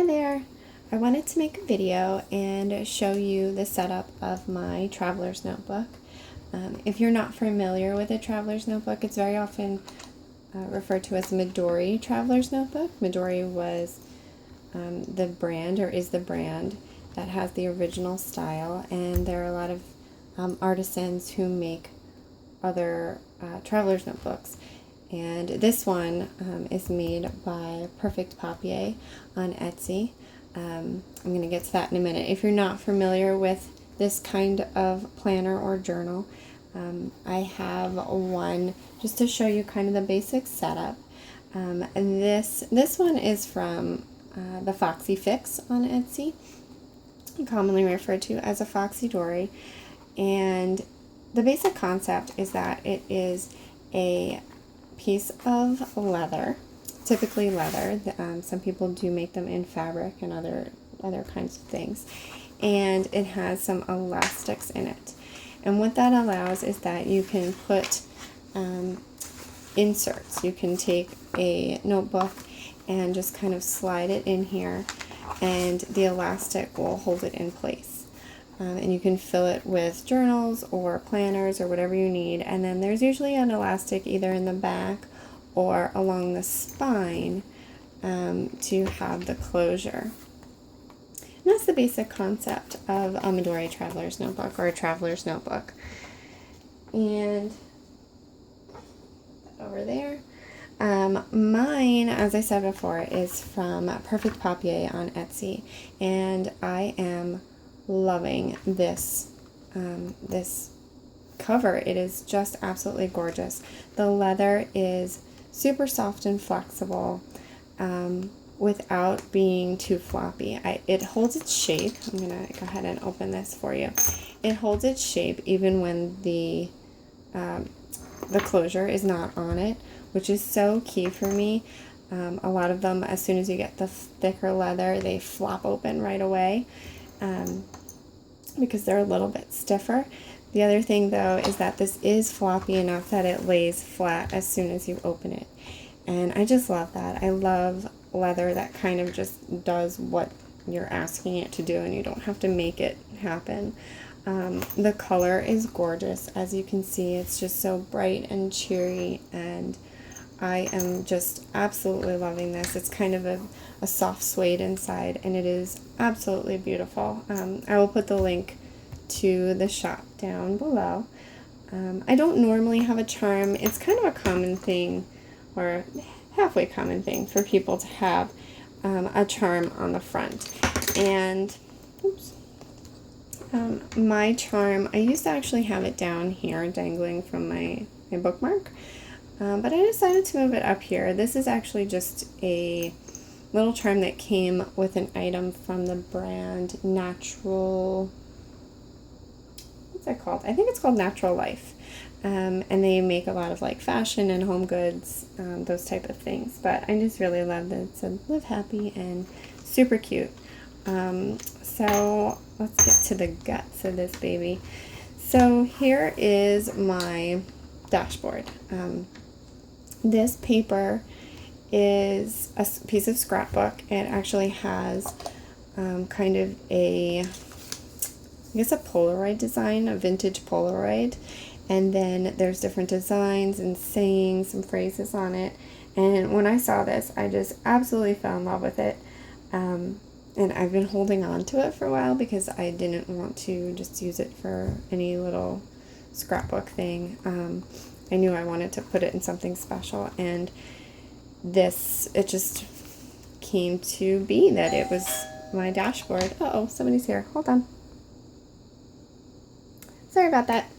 Hi there! I wanted to make a video and show you the setup of my traveler's notebook. If you're not familiar with a traveler's notebook, it's very often referred to as Midori traveler's notebook. Midori was the brand, or is the brand, that has the original style, and there are a lot of artisans who make other traveler's notebooks. And this one is made by Perfect Papier on Etsy. I'm going to get to that in a minute. If you're not familiar with this kind of planner or journal, I have one just to show you kind of the basic setup. And this one is from the Foxy Fix on Etsy, commonly referred to as a Foxy Dory. And the basic concept is that it is a piece of leather, typically leather. Some people do make them in fabric and other kinds of things, and it has some elastics in it. And what that allows is that you can put inserts. You can take a notebook and just kind of slide it in here, and the elastic will hold it in place. And you can fill it with journals or planners or whatever you need. And then there's usually an elastic either in the back or along the spine to have the closure. And that's the basic concept of a Midori Traveler's Notebook, or a Traveler's Notebook. And over there. Mine, as I said before, is from Perfect Papier on Etsy. And I am loving this this cover. It is just absolutely gorgeous. The leather is super soft and flexible without being too floppy. It holds its shape. I'm gonna go ahead and open this for you. It holds its shape even when the closure is not on it, which is so key for me. A lot of them, as soon as you get the thicker leather, they flop open right away. Because they're a little bit stiffer. The other thing though is that this is floppy enough that it lays flat as soon as you open it. And I just love that. I love leather that kind of just does what you're asking it to do, and you don't have to make it happen. The color is gorgeous. As you can see, it's just so bright and cheery, and I am just absolutely loving this. It's kind of a soft suede inside, and it is absolutely beautiful. I will put the link to the shop down below. I don't normally have a charm. It's kind of a common thing, or halfway common thing, for people to have a charm on the front. And my charm, I used to actually have it down here dangling from my bookmark. But I decided to move it up here. This is actually just a little charm that came with an item from the brand Natural, what's that called? I think it's called Natural Life. And they make a lot of like fashion and home goods, those type of things. But I just really love that it said live happy and super cute. So let's get to the guts of this baby. So here is my dashboard. This paper is a piece of scrapbook. It actually has kind of a Polaroid design, a vintage Polaroid. And then there's different designs and sayings and phrases on it. And when I saw this, I just absolutely fell in love with it. And I've been holding on to it for a while because I didn't want to just use it for any little scrapbook thing. I knew I wanted to put it in something special, and it just came to be that it was my dashboard. Uh-oh, somebody's here. Hold on. Sorry about that.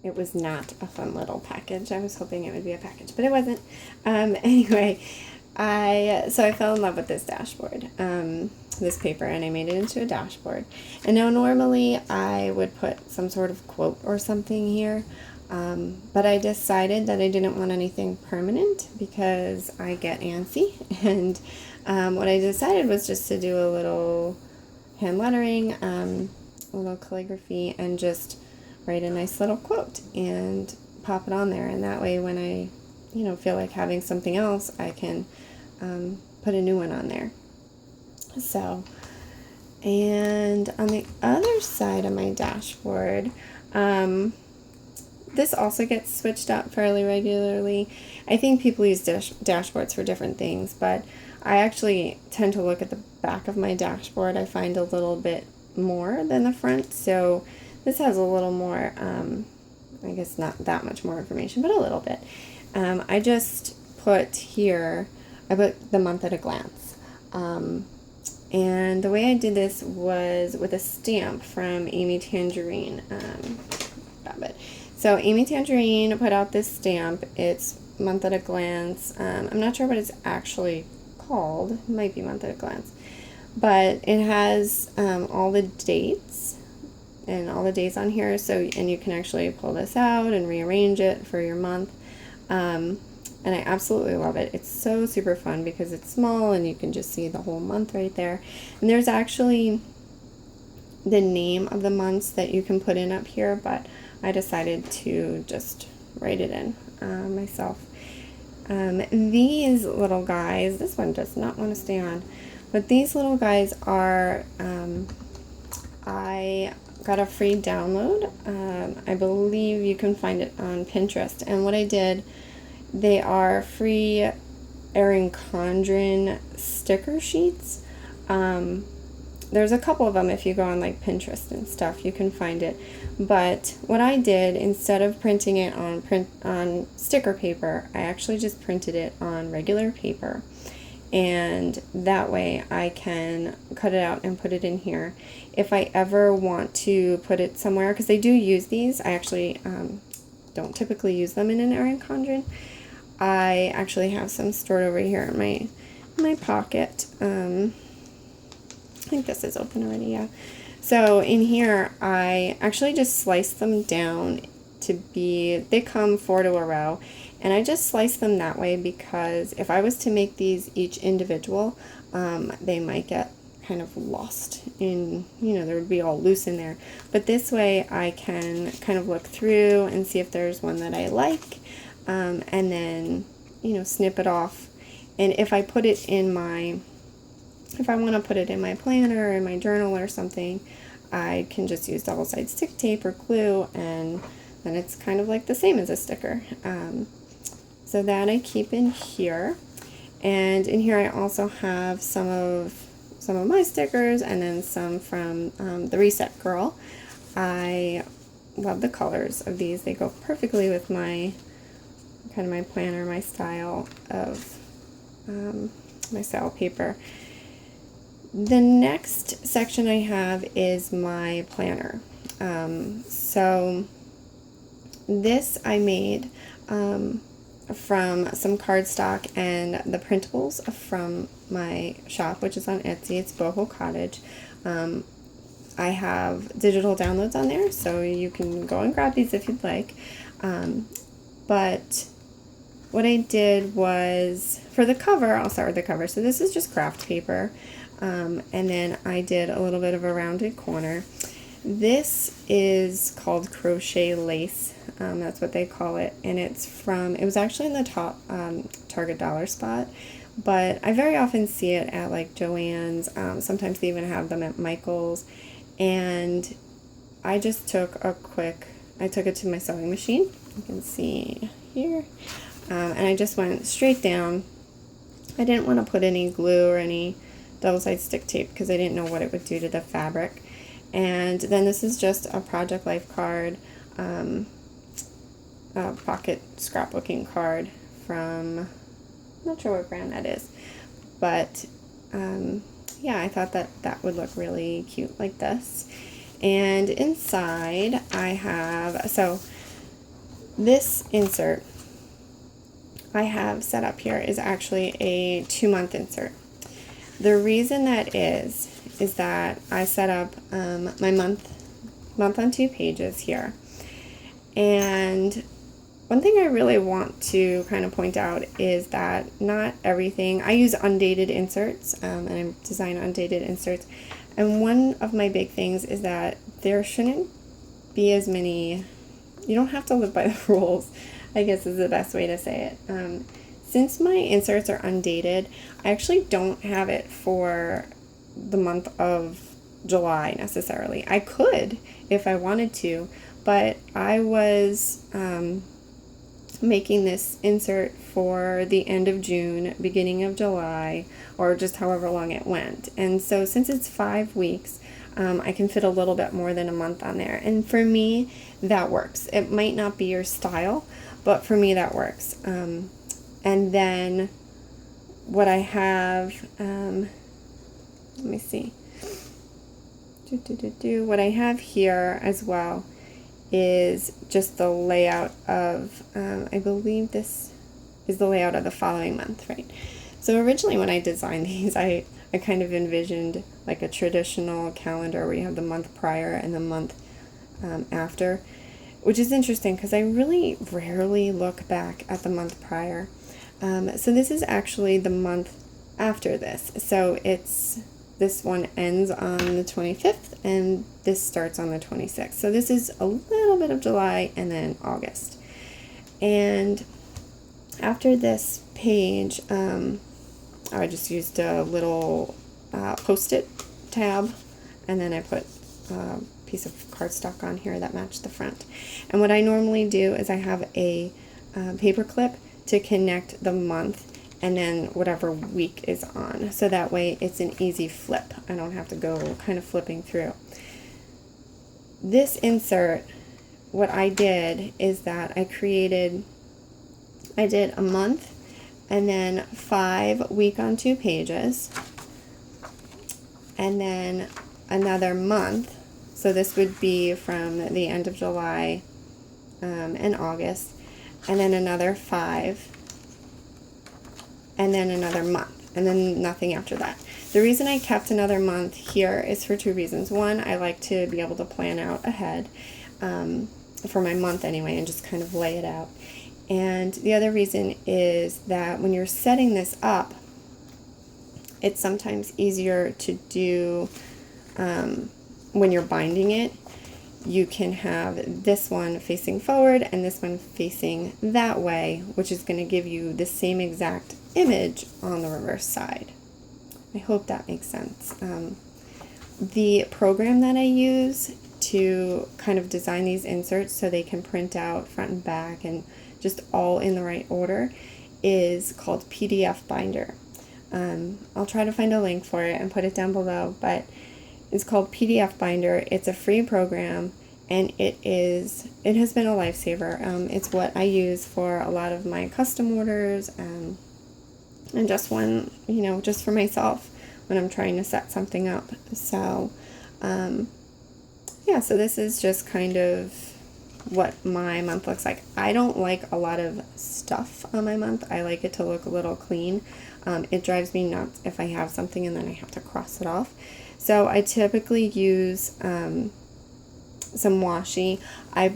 It was not a fun little package. I was hoping it would be a package, but it wasn't. Anyway, I fell in love with this dashboard, this paper, and I made it into a dashboard. And now normally I would put some sort of quote or something here. But I decided that I didn't want anything permanent because I get antsy, and what I decided was just to do a little hand lettering, a little calligraphy, and just write a nice little quote and pop it on there. And that way when I feel like having something else, I can put a new one on there. So, and on the other side of my dashboard, this also gets switched up fairly regularly. I think people use dashboards for different things, but I actually tend to look at the back of my dashboard. I find a little bit more than the front, so this has a little more, I guess not that much more information, but a little bit. I just put here, I put the month at a glance. And the way I did this was with a stamp from Amy Tangerine. So Amy Tangerine put out this stamp. It's month at a glance. I'm not sure what it's actually called. It might be month at a glance. But it has all the dates and all the days on here. So, and you can actually pull this out and rearrange it for your month. And I absolutely love it. It's so super fun because it's small and you can just see the whole month right there. And there's actually the name of the months that you can put in up here, but I decided to just write it in myself. These little guys, this one does not want to stay on, but these little guys are, I got a free download. I believe you can find it on Pinterest. And what I did, they are free Erin Condren sticker sheets. There's a couple of them. If you go on like Pinterest and stuff, you can find it. But what I did, instead of printing it on sticker paper, I actually just printed it on regular paper. And that way I can cut it out and put it in here. If I ever want to put it somewhere, because they do use these, I actually don't typically use them in an Erin Condren. I actually have some stored over here in my pocket. I think this is open already, yeah. So in here, I actually just slice them down to be, they come 4 to a row, and I just slice them that way because if I was to make these each individual, they might get kind of lost in, they would be all loose in there. But this way I can kind of look through and see if there's one that I like, and then, snip it off. And if I put it in if I want to put it in my planner or in my journal or something, I can just use double-sided stick tape or glue, and then it's kind of like the same as a sticker. So that I keep in here. And in here I also have some of my stickers, and then some from the Reset Girl. I love the colors of these. They go perfectly with my planner, my style of my style paper. The next section I have is my planner. So this I made from some cardstock and the printables from my shop, which is on Etsy. It's Boho Cottage. I have digital downloads on there, so you can go and grab these if you'd like. But what I did was, for the cover, I'll start with the cover. So this is just craft paper. And then I did a little bit of a rounded corner. This is called crochet lace. That's what they call it. And it was actually in the top Target dollar spot. But I very often see it at like Joann's. Sometimes they even have them at Michael's. And I just took I took it to my sewing machine. You can see here. And I just went straight down. I didn't want to put any glue or any double-sided stick tape because I didn't know what it would do to the fabric. And then this is just a Project Life card, a pocket scrapbooking card from, I'm not sure what brand that is, but yeah, I thought that would look really cute like this. And inside I have, so this insert I have set up here is actually a 2-month insert. The reason that is that I set up my month on 2 pages here. And one thing I really want to kind of point out is that not everything, I use undated inserts, and I design undated inserts. And one of my big things is that there shouldn't be as many, you don't have to live by the rules, I guess is the best way to say it. Since my inserts are undated, I actually don't have it for the month of July necessarily. I could if I wanted to, but I was making this insert for the end of June, beginning of July, or just however long it went. And so since it's 5 weeks, I can fit a little bit more than a month on there. And for me, that works. It might not be your style, but for me, that works. And then what I have, let me see. What I have here as well is just the layout of, I believe this is the layout of the following month, right? So originally when I designed these, I kind of envisioned like a traditional calendar where you have the month prior and the month after, which is interesting because I really rarely look back at the month prior. So this is actually the month after this. So this one ends on the 25th and this starts on the 26th. So this is a little bit of July and then August. And after this page, I just used a little Post-it tab, and then I put a piece of cardstock on here that matched the front. And what I normally do is I have a paper clip to connect the month and then whatever week is on. So that way it's an easy flip. I don't have to go kind of flipping through. This insert, what I did is that I did a month and then 5 week on 2 pages and then another month. So this would be from the end of July and August, and then another 5, and then another month, and then nothing after that. The reason I kept another month here is for 2 reasons. One, I like to be able to plan out ahead for my month anyway and just kind of lay it out. And the other reason is that when you're setting this up, it's sometimes easier to do when you're binding it. You can have this one facing forward and this one facing that way, which is going to give you the same exact image on the reverse side. I hope that makes sense. The program that I use to kind of design these inserts so they can print out front and back and just all in the right order is called PDF Binder. I'll try to find a link for it and put it down below, but it's called PDF Binder. It's a free program and it has been a lifesaver. It's what I use for a lot of my custom orders and just when, just for myself when I'm trying to set something up. So, yeah, so this is just kind of what my month looks like. I don't like a lot of stuff on my month. I like it to look a little clean. It drives me nuts if I have something and then I have to cross it off. So I typically use some washi. I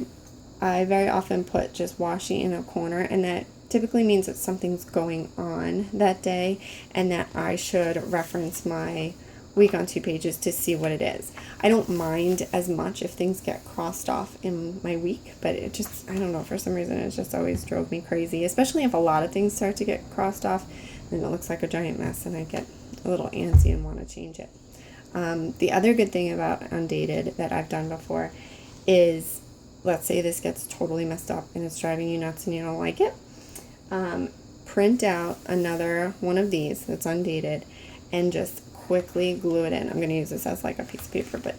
very often put just washi in a corner, and that typically means that something's going on that day and that I should reference my week on 2 pages to see what it is. I don't mind as much if things get crossed off in my week, but it just, I don't know, for some reason it just always drove me crazy, especially if a lot of things start to get crossed off and it looks like a giant mess and I get a little antsy and want to change it. The other good thing about Undated that I've done before is, let's say this gets totally messed up and it's driving you nuts and you don't like it, print out another one of these that's undated and just quickly glue it in. I'm going to use this as like a piece of paper, but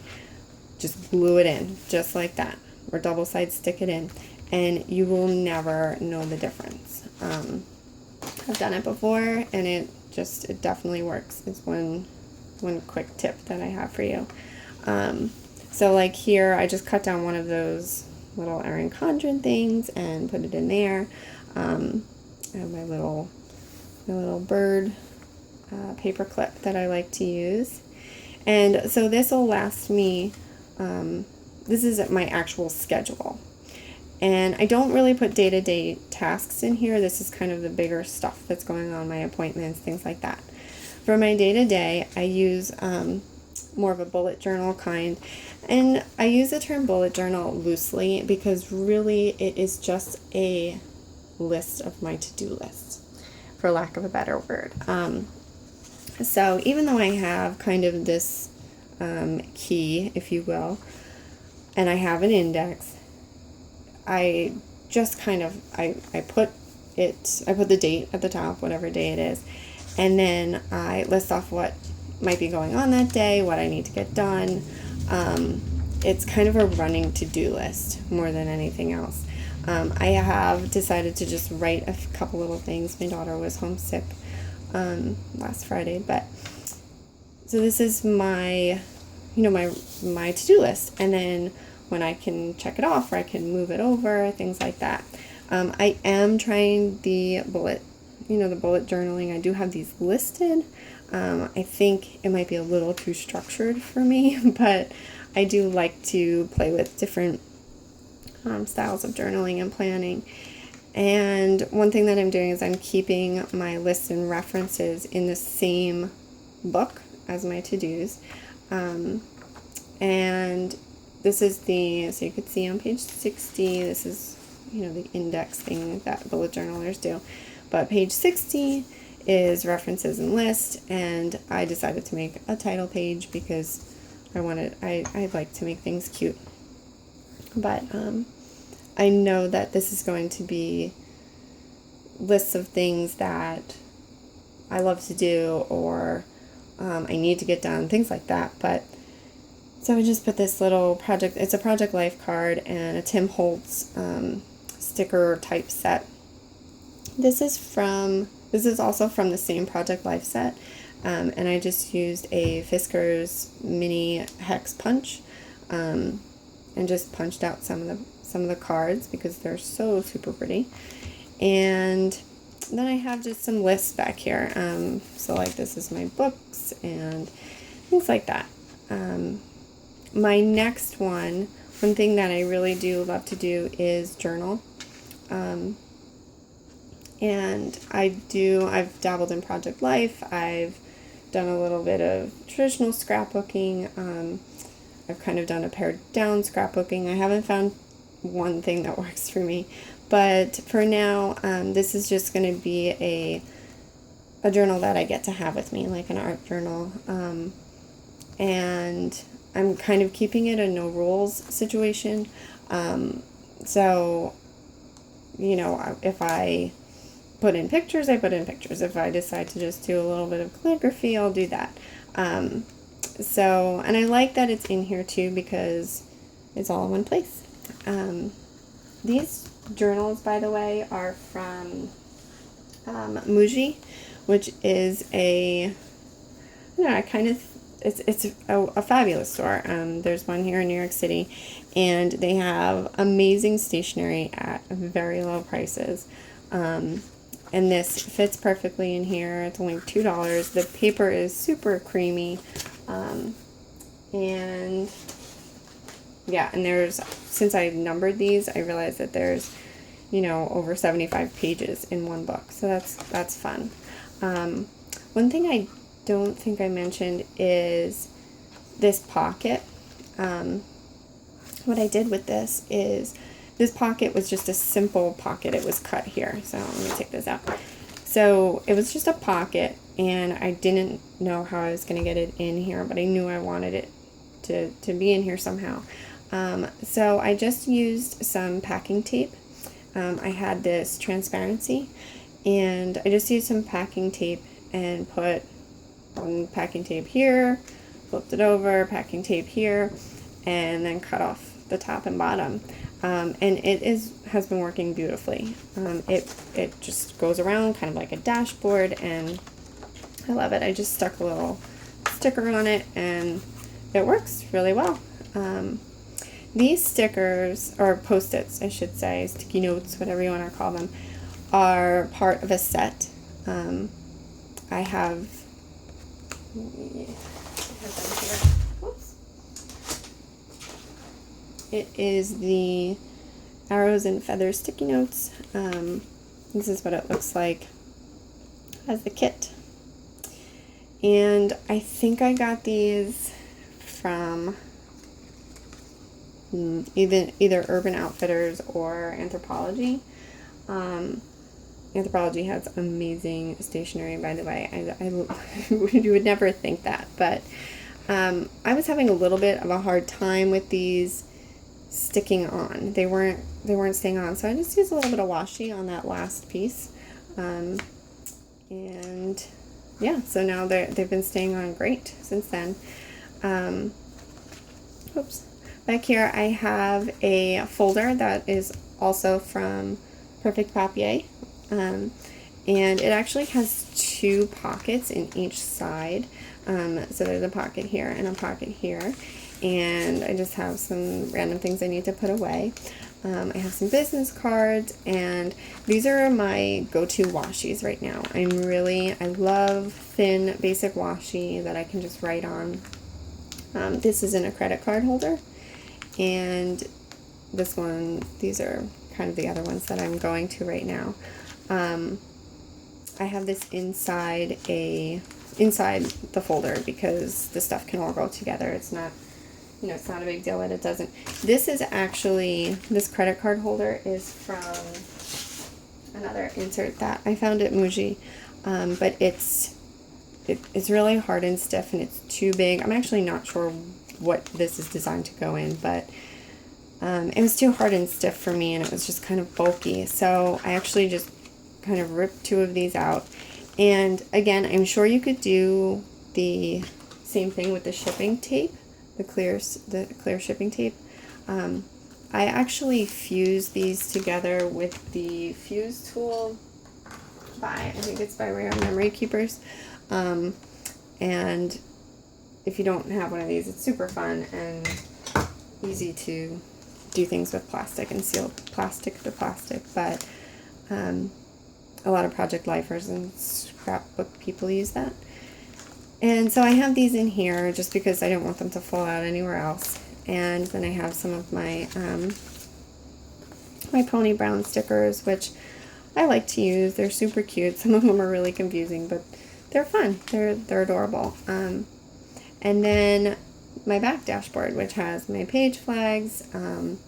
just glue it in just like that, or double side stick it in, and you will never know the difference. I've done it before and it definitely works. It's one quick tip that I have for you. So like here, I just cut down one of those little Erin Condren things and put it in there. I have my little bird paper clip that I like to use. And so this will last me, this is my actual schedule. And I don't really put day-to-day tasks in here. This is kind of the bigger stuff that's going on, my appointments, things like that. For my day-to-day, I use more of a bullet journal kind. And I use the term bullet journal loosely because really it is just a list of my to-do list, for lack of a better word. So even though I have kind of this key, if you will, and I have an index, I just kind of, I put the date at the top, whatever day it is, and then I list off what might be going on that day, what I need to get done. It's kind of a running to-do list more than anything else. I have decided to just write a couple little things. My daughter was homesick last Friday, but so this is my, my to-do list, and then when I can check it off or I can move it over, things like that. I am trying the bullet journaling. I do have these listed. I think it might be a little too structured for me, but I do like to play with different styles of journaling and planning. And one thing that I'm doing is I'm keeping my lists and references in the same book as my to-dos. And this is so you could see on page 60, this is, the index thing that bullet journalers do. But page 60 is references and list, and I decided to make a title page because I like to make things cute. But I know that this is going to be lists of things that I love to do or I need to get done, things like that. But so I just put this little project, it's a Project Life card and a Tim Holtz sticker type set. This is also from the same Project Life set, and I just used a Fisker's mini hex punch and just punched out some of the cards because they're so super pretty. And then I have just some lists back here. So like this is my books and things like that. My next one thing that I really do love to do is journal. And I've dabbled in Project Life. I've done a little bit of traditional scrapbooking. I've kind of done a pared down scrapbooking. I haven't found one thing that works for me. But for now, this is just going to be a journal that I get to have with me, like an art journal. And I'm kind of keeping it a no rules situation. So, if I put in pictures, I put in pictures. If I decide to just do a little bit of calligraphy, I'll do that. And I like that it's in here too because it's all in one place. These journals, by the way, are from Muji, which is it's a fabulous store. There's one here in New York City, and they have amazing stationery at very low prices. And this fits perfectly in here. It's only $2. The paper is super creamy. And since I numbered these, I realized that there's, over 75 pages in one book. So that's fun. One thing I don't think I mentioned is this pocket. What I did with this is this pocket was just a simple pocket. It was cut here. So let me take this out. So it was just a pocket, and I didn't know how I was going to get it in here, but I knew I wanted it to be in here somehow. So I just used some packing tape. I had this transparency, and I just used some packing tape and put one packing tape here, flipped it over, packing tape here, and then cut off the top and bottom. And it has been working beautifully. It just goes around kind of like a dashboard, and I love it. I just stuck a little sticker on it, and it works really well. These stickers, or Post-its, I should say, sticky notes, whatever you want to call them, are part of a set. I have them here. Whoops. It is the Arrows and Feathers sticky notes. This is what it looks like as the kit. And I think I got these from either Urban Outfitters or Anthropologie. Anthropologie has amazing stationery, by the way. You would never think that, but I was having a little bit of a hard time with these sticking on. They weren't staying on, so I just used a little bit of washi on that last piece, and yeah, so now they've been staying on great since then. Oops. Back here I have a folder that is also from Perfect Papier, and it actually has 2 pockets in each side. So there's a pocket here and a pocket here, and I just have some random things I need to put away. I have some business cards, and these are my go-to washies right now. I love thin basic washi that I can just write on. This is in a credit card holder, and these are kind of the other ones that I'm going to right now. I have this inside the folder because the stuff can all go together. It's not, it's not a big deal that it doesn't. This credit card holder is from another insert that I found at Muji, but it's really hard and stiff, and it's too big. I'm actually not sure what this is designed to go in, but it was too hard and stiff for me, and it was just kind of bulky. So I actually just kind of ripped 2 of these out. And again, I'm sure you could do the same thing with the shipping tape, the clear shipping tape. I actually fused these together with the fuse tool I think it's by Rare Memory Keepers. And if you don't have one of these, it's super fun and easy to do things with plastic and seal plastic to plastic, but a lot of project lifers and scrapbook people use that. And so I have these in here just because I don't want them to fall out anywhere else. And then I have some of my my Pony Brown stickers, which I like to use. They're super cute. Some of them are really confusing, but they're fun. They're adorable. And then my back dashboard, which has my page flags, some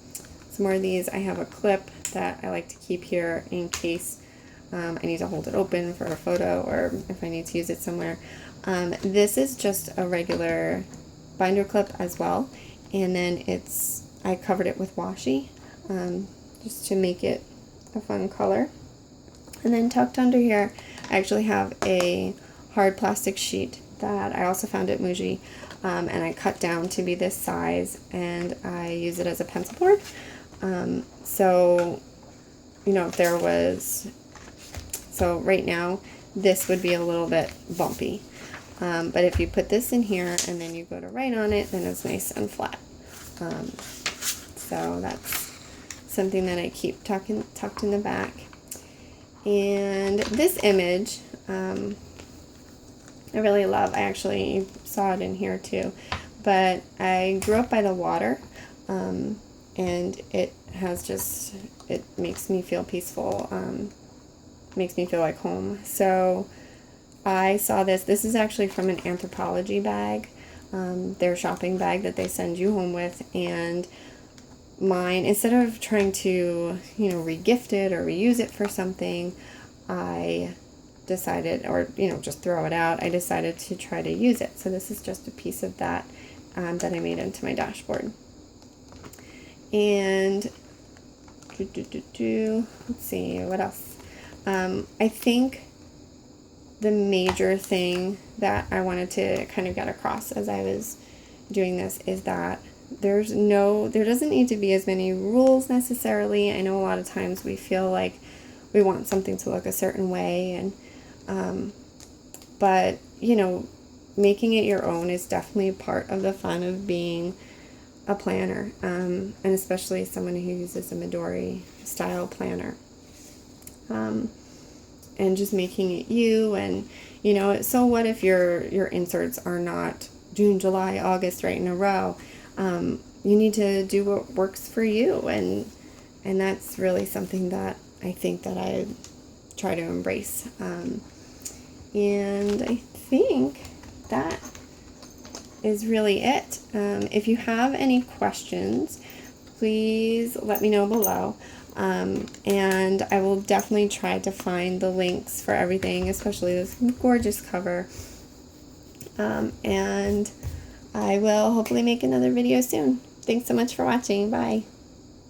more of these. I have a clip that I like to keep here in case I need to hold it open for a photo or if I need to use it somewhere. This is just a regular binder clip as well, and then I covered it with washi just to make it a fun color. And then tucked under here, I actually have a hard plastic sheet that I also found at Muji, and I cut down to be this size, and I use it as a pencil board. So, so right now, this would be a little bit bumpy. But if you put this in here and then you go to write on it, then it's nice and flat. So that's something that I keep tucked in the back. And this image, I really love. I actually saw it in here too. But I grew up by the water, and it makes me feel peaceful, makes me feel like home. So I saw this. This is actually from an Anthropologie bag, their shopping bag that they send you home with. And mine, instead of trying to, re-gift it or reuse it for something, I decided, or, just throw it out, I decided to try to use it. So this is just a piece of that that I made into my dashboard. And let's see, what else? I think the major thing that I wanted to kind of get across as I was doing this is that there doesn't need to be as many rules necessarily. I know a lot of times we feel like we want something to look a certain way, and but making it your own is definitely part of the fun of being a planner, and especially someone who uses a Midori-style planner. And just making it you, and so what if your inserts are not June, July, August right in a row? You need to do what works for you, and that's really something that I think that I try to embrace. And I think that is really it. If you have any questions, please let me know below. And I will definitely try to find the links for everything, especially this gorgeous cover. And I will hopefully make another video soon. Thanks so much for watching. Bye.